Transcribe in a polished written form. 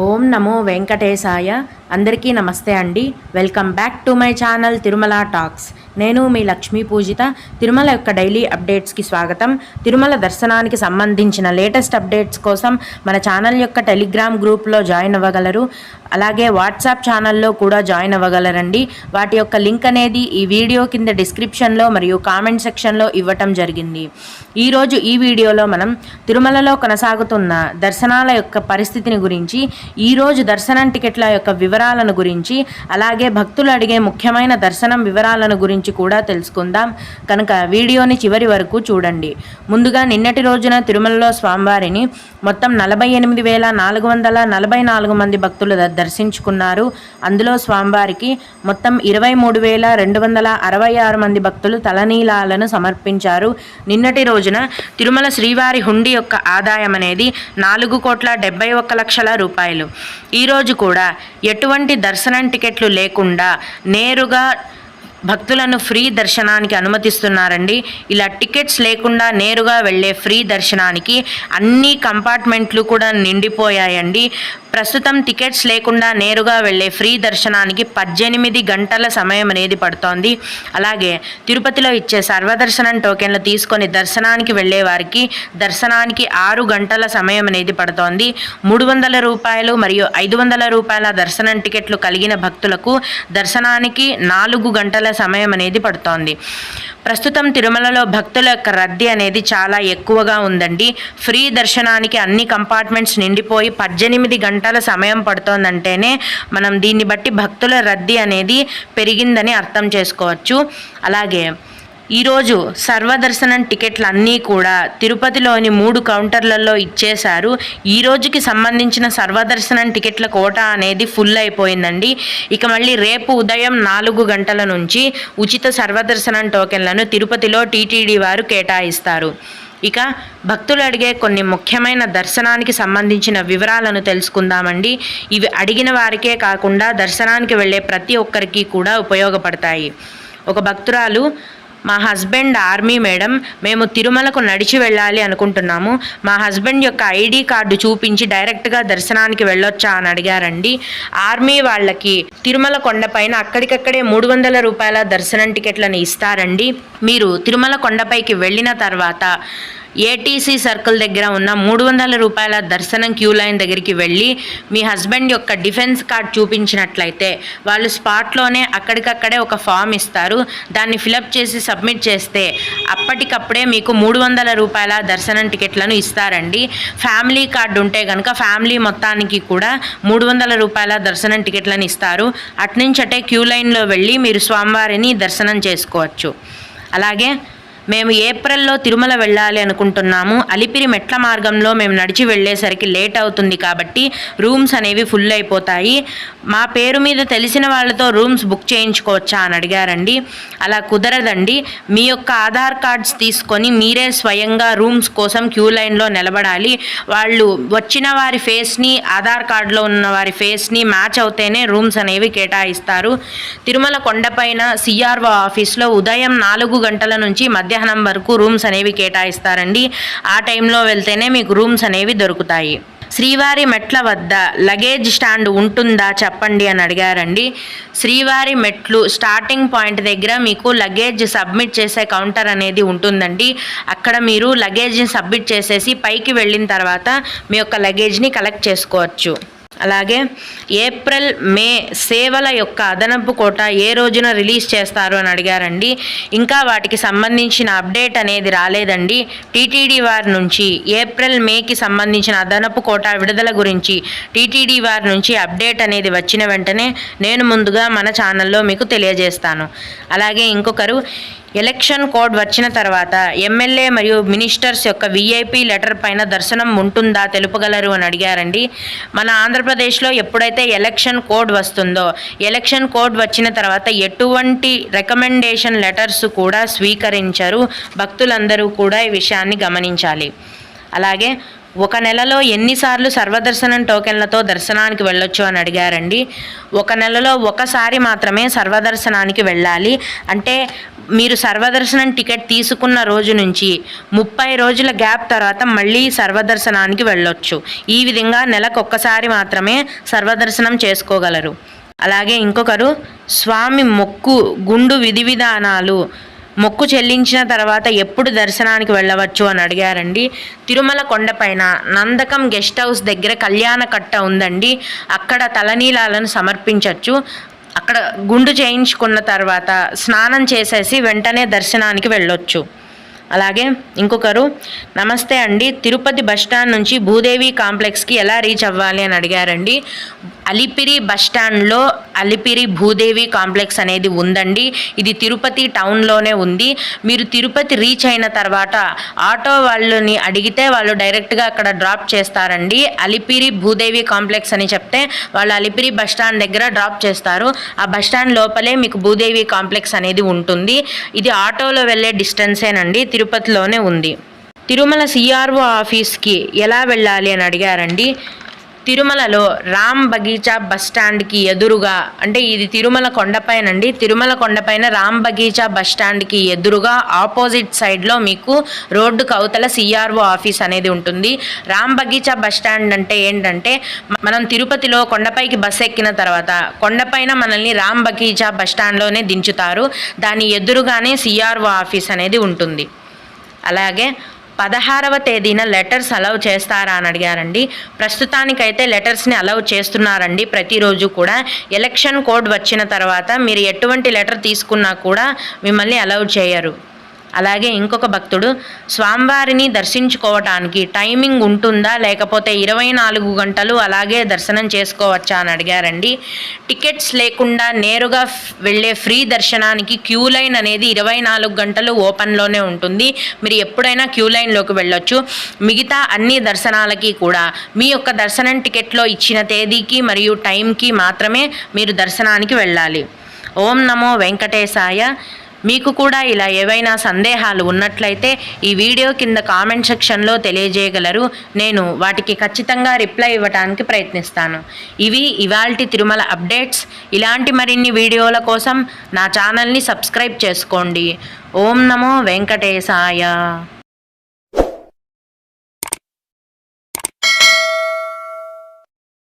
ఓం నమో వెంకటేశాయ. అందరికీ నమస్తే అండి. Welcome back to my channel Tirumala talks. నేను మీ లక్ష్మీ పూజిత. తిరుమల యొక్క డైలీ అప్డేట్స్కి స్వాగతం. తిరుమల దర్శనానికి సంబంధించిన లేటెస్ట్ అప్డేట్స్ కోసం మన ఛానల్ యొక్క టెలిగ్రామ్ గ్రూప్లో జాయిన్ అవ్వగలరు. అలాగే వాట్సాప్ ఛానల్లో కూడా జాయిన్ అవ్వగలరండి. వాటి యొక్క లింక్ అనేది ఈ వీడియో కింద డిస్క్రిప్షన్లో మరియు కామెంట్ సెక్షన్లో ఇవ్వటం జరిగింది. ఈరోజు ఈ వీడియోలో మనం తిరుమలలో కొనసాగుతున్న దర్శనాల యొక్క పరిస్థితిని గురించి, ఈరోజు దర్శనం టికెట్ల యొక్క వివరాలను గురించి, అలాగే భక్తులు అడిగే ముఖ్యమైన దర్శనం వివరాలను గురించి కూడా తెలుసుకుందాం. కనుక వీడియోని చివరి వరకు చూడండి. ముందుగా నిన్నటి రోజున తిరుమలలో స్వామివారిని మొత్తం 48,444 మంది భక్తులు దర్శించుకున్నారు. అందులో స్వామివారికి మొత్తం 23,266 మంది భక్తులు తలనీలాలను సమర్పించారు. నిన్నటి రోజున తిరుమల శ్రీవారి హుండీ యొక్క ఆదాయం అనేది 4,71,00,000 రూపాయలు. ఈరోజు కూడా ఎటువంటి దర్శనం టికెట్లు లేకుండా నేరుగా భక్తులను ఫ్రీ దర్శనానికి అనుమతిస్తున్నారండి. ఇలా టికెట్స్ లేకుండా నేరుగా వెళ్ళే ఫ్రీ దర్శనానికి అన్ని కంపార్ట్మెంట్లు కూడా నిండిపోయాయండి. ప్రస్తుతం టికెట్స్ లేకుండా నేరుగా వెళ్ళే ఫ్రీ దర్శనానికి 18 గంటల సమయం అనేది పడుతోంది. అలాగే తిరుపతిలో ఇచ్చే సర్వదర్శనం టోకెన్లు తీసుకొని దర్శనానికి వెళ్ళే వారికి దర్శనానికి 6 గంటల సమయం అనేది పడుతోంది. 300 రూపాయలు మరియు 500 రూపాయల దర్శనం టికెట్లు కలిగిన భక్తులకు దర్శనానికి 4 గంటల సమయం అనేది పడుతోంది. ప్రస్తుతం తిరుమలలో భక్తుల యొక్క రద్దీ అనేది చాలా ఎక్కువగా ఉందండి. ఫ్రీ దర్శనానికి అన్ని కంపార్ట్మెంట్స్ నిండిపోయి 18 గంటల సమయం పడుతోందంటేనే మనం దీన్ని బట్టి భక్తుల రద్దీ అనేది పెరిగిందని అర్థం చేసుకోవచ్చు. అలాగే ఈరోజు సర్వదర్శనం టికెట్లు అన్నీ కూడా తిరుపతిలోని 3 కౌంటర్లలో ఇచ్చేశారు. ఈ రోజుకి సంబంధించిన సర్వదర్శనం టికెట్ల కోటా అనేది ఫుల్ అయిపోయిందండి. ఇక మళ్ళీ రేపు ఉదయం 4 గంటల నుంచి ఉచిత సర్వదర్శనం టోకెన్లను తిరుపతిలో టీటీడీ వారు కేటాయిస్తారు. ఇక భక్తులు అడిగే కొన్ని ముఖ్యమైన దర్శనానికి సంబంధించిన వివరాలను తెలుసుకుందామండి. ఇవి అడిగిన వారికే కాకుండా దర్శనానికి వెళ్ళే ప్రతి ఒక్కరికి కూడా ఉపయోగపడతాయి. ఒక భక్తురాలు, మా హస్బెండ్ ఆర్మీ మేడం, మేము తిరుమలకు నడిచి వెళ్ళాలి అనుకుంటున్నాము. మా హస్బెండ్ యొక్క ఐడి కార్డు చూపించి డైరెక్ట్గా దర్శనానికి వెళ్ళొచ్చా అని అడిగారండి. ఆర్మీ వాళ్ళకి తిరుమల కొండపైన అక్కడికక్కడే 300 రూపాయల దర్శనం టికెట్లను ఇస్తారండి. మీరు తిరుమల కొండపైకి వెళ్ళిన తర్వాత ఏటీసీ సర్కిల్ దగ్గర ఉన్న 300 రూపాయల దర్శనం క్యూ లైన్ దగ్గరికి వెళ్ళి మీ హస్బెండ్ యొక్క డిఫెన్స్ కార్డ్ చూపించినట్లయితే వాళ్ళు స్పాట్లోనే అక్కడికక్కడే ఒక ఫామ్ ఇస్తారు. దాన్ని ఫిలప్ చేసి సబ్మిట్ చేస్తే అప్పటికప్పుడే మీకు 300 రూపాయల దర్శనం టికెట్లను ఇస్తారండి. ఫ్యామిలీ కార్డు ఉంటే కనుక ఫ్యామిలీ మొత్తానికి కూడా 300 రూపాయల దర్శనం టికెట్లను ఇస్తారు. అట్నుంచటే క్యూ లైన్లో వెళ్ళి మీరు స్వామివారిని దర్శనం చేసుకోవచ్చు. అలాగే మేము ఏప్రిల్లో తిరుమల వెళ్ళాలి అనుకుంటున్నాము. అలిపిరి మెట్ల మార్గంలో మేము నడిచి వెళ్ళేసరికి లేట్ అవుతుంది కాబట్టి రూమ్స్ అనేవి ఫుల్ అయిపోతాయి. మా పేరు మీద తెలిసిన వాళ్ళతో రూమ్స్ బుక్ చేయించుకోవచ్చా అని అడిగారండి. అలా కుదరదండి. మీ యొక్క ఆధార్ కార్డ్స్ తీసుకొని మీరే స్వయంగా రూమ్స్ కోసం క్యూ లైన్లో నిలబడాలి. వాళ్ళు వచ్చిన వారి ఫేస్ని ఆధార్ కార్డులో ఉన్న వారి ఫేస్ని మ్యాచ్ అవుతేనే రూమ్స్ అనేవి కేటాయిస్తారు. తిరుమల కొండపైన సిఆర్ఓ ఆఫీస్లో ఉదయం 4 గంటల నుంచి మధ్యాహ్నం వరకు రూమ్స్ అనేవి కేటాయిస్తారండి. ఆ టైంలో వెళ్తేనే మీకు రూమ్స్ అనేవి దొరుకుతాయి. శ్రీవారి మెట్ల వద్ద లగేజ్ స్టాండ్ ఉంటుందా చెప్పండి అని అడిగారండి. శ్రీవారి మెట్లు స్టార్టింగ్ పాయింట్ దగ్గర మీకు లగేజ్ సబ్మిట్ చేసే కౌంటర్ అనేది ఉంటుందండి. అక్కడ మీరు లగేజ్ని సబ్మిట్ చేసేసి పైకి వెళ్ళిన తర్వాత మీ యొక్క లగేజ్ని కలెక్ట్ చేసుకోవచ్చు. అలాగే ఏప్రిల్ మే సేవల యొక్క అదనపు కోట ఏ రోజున రిలీజ్ చేస్తారు అని అడిగారండి. ఇంకా వాటికి సంబంధించిన అప్డేట్ అనేది రాలేదండి. టీటీడీ వారి నుంచి ఏప్రిల్ మేకి సంబంధించిన అదనపు కోట విడుదల గురించి టీటీడీ వారి నుంచి అప్డేట్ అనేది వచ్చిన వెంటనే నేను ముందుగా మన ఛానల్లో మీకు తెలియజేస్తాను. అలాగే ఇంకొకరు, ఎలక్షన్ కోడ్ వచ్చిన తర్వాత ఎమ్మెల్యే మరియు మినిస్టర్స్ యొక్క విఐపి లెటర్ పైన దర్శనం ఉంటుందా తెలుపగలరు అని అడిగారండి. మన ఆంధ్రప్రదేశ్లో ఎప్పుడైతే ఎలక్షన్ కోడ్ వస్తుందో, ఎలక్షన్ కోడ్ వచ్చిన తర్వాత ఎటువంటి రికమెండేషన్ లెటర్స్ కూడా స్వీకరించరు. భక్తులందరూ కూడా ఈ విషయాన్ని గమనించాలి. అలాగే ఒక నెలలో ఎన్నిసార్లు సర్వదర్శనం టోకెన్లతో దర్శనానికి వెళ్ళొచ్చు అని అడిగారండి. ఒక నెలలో ఒకసారి మాత్రమే సర్వదర్శనానికి వెళ్ళాలి. అంటే మీరు సర్వదర్శనం టికెట్ తీసుకున్న రోజు నుంచి 30 రోజుల గ్యాప్ తర్వాత మళ్ళీ సర్వదర్శనానికి వెళ్ళొచ్చు. ఈ విధంగా నెలకు ఒక్కసారి మాత్రమే సర్వదర్శనం చేసుకోగలరు. అలాగే ఇంకొకరు స్వామి గుండు విధి విధానాలు మొక్కు చెల్లించిన తర్వాత ఎప్పుడు దర్శనానికి వెళ్ళవచ్చు అని అడిగారండి. తిరుమల కొండపైన నందకం గెస్ట్ హౌస్ దగ్గర కళ్యాణ కట్ట ఉందండి. అక్కడ తలనీలాలను సమర్పించవచ్చు. అక్కడ గుండు చేయించుకున్న తర్వాత స్నానం చేసేసి వెంటనే దర్శనానికి వెళ్ళొచ్చు. అలాగే ఇంకొకరు నమస్తే అండి, తిరుపతి బస్టాండ్ నుంచి భూదేవి కాంప్లెక్స్కి ఎలా రీచ్ అవ్వాలి అని అడిగారండి. అలిపిరి బస్టాండ్లో అలిపిరి భూదేవి కాంప్లెక్స్ అనేది ఉందండి. ఇది తిరుపతి టౌన్లోనే ఉంది. మీరు తిరుపతి రీచ్ అయిన తర్వాత ఆటో వాళ్ళని అడిగితే వాళ్ళు డైరెక్ట్గా అక్కడ డ్రాప్ చేస్తారండి. అలిపిరి భూదేవి కాంప్లెక్స్ అని చెప్తే వాళ్ళు అలిపిరి బస్టాండ్ దగ్గర డ్రాప్ చేస్తారు. ఆ బస్టాండ్ లోపలే మీకు భూదేవి కాంప్లెక్స్ అనేది ఉంటుంది. ఇది ఆటోలో వెళ్ళే డిస్టెన్సేనండి, తిరుపతిలోనే ఉంది. తిరుమల సిఆర్ఓ ఆఫీస్కి ఎలా వెళ్ళాలి అని అడిగారండి. తిరుమలలో రామ్ బగీచా బస్టాండ్కి ఎదురుగా, అంటే ఇది తిరుమల కొండపైనండి, తిరుమల కొండపైన రామ్ బగీచా బస్టాండ్కి ఎదురుగా ఆపోజిట్ సైడ్లో మీకు రోడ్డుకు అవతల సిఆర్ఓ ఆఫీస్ అనేది ఉంటుంది. రామ్ బగీచా బస్టాండ్ అంటే ఏంటంటే మనం తిరుపతిలో కొండపైకి బస్సు ఎక్కిన తర్వాత కొండపైన మనల్ని రామ్ బగీచా బస్టాండ్లోనే దించుతారు. దాని ఎదురుగానే సిఆర్ఓ ఆఫీస్ అనేది ఉంటుంది. అలాగే 16వ తేదీన లెటర్స్ అలౌ చేస్తారా అని అడిగారండి. ప్రస్తుతానికైతే లెటర్స్ని అలౌ చేస్తున్నారండి ప్రతిరోజు కూడా. ఎలక్షన్ కోడ్ వచ్చిన తర్వాత మీరు ఎటువంటి లెటర్ తీసుకున్నా కూడా మిమ్మల్ని అలౌ చేయరు. అలాగే ఇంకొక భక్తుడు స్వామివారిని దర్శించుకోవటానికి టైమింగ్ ఉంటుందా, లేకపోతే 24 గంటలు అలాగే దర్శనం చేసుకోవచ్చా అని అడిగారండి. టికెట్స్ లేకుండా నేరుగా వెళ్ళే ఫ్రీ దర్శనానికి క్యూ లైన్ అనేది 24 గంటలు ఓపెన్లోనే ఉంటుంది. మీరు ఎప్పుడైనా క్యూ లైన్లోకి వెళ్ళొచ్చు. మిగతా అన్ని దర్శనాలకి కూడా మీ యొక్క దర్శనం టికెట్లో ఇచ్చిన తేదీకి మరియు టైంకి మాత్రమే మీరు దర్శనానికి వెళ్ళాలి. ఓం నమో వెంకటేశాయ. మీకు కూడా ఇలా ఏవైనా సందేహాలు ఉన్నట్లయితే ఈ వీడియో కింద కామెంట్ సెక్షన్లో తెలియజేయగలరు. నేను వాటికి ఖచ్చితంగా రిప్లై ఇవ్వడానికి ప్రయత్నిస్తాను. ఇవి ఇవాల్టి తిరుమల అప్డేట్స్. ఇలాంటి మరిన్ని వీడియోల కోసం నా ఛానల్ని సబ్స్క్రైబ్ చేసుకోండి. ఓం నమో వెంకటేశాయ.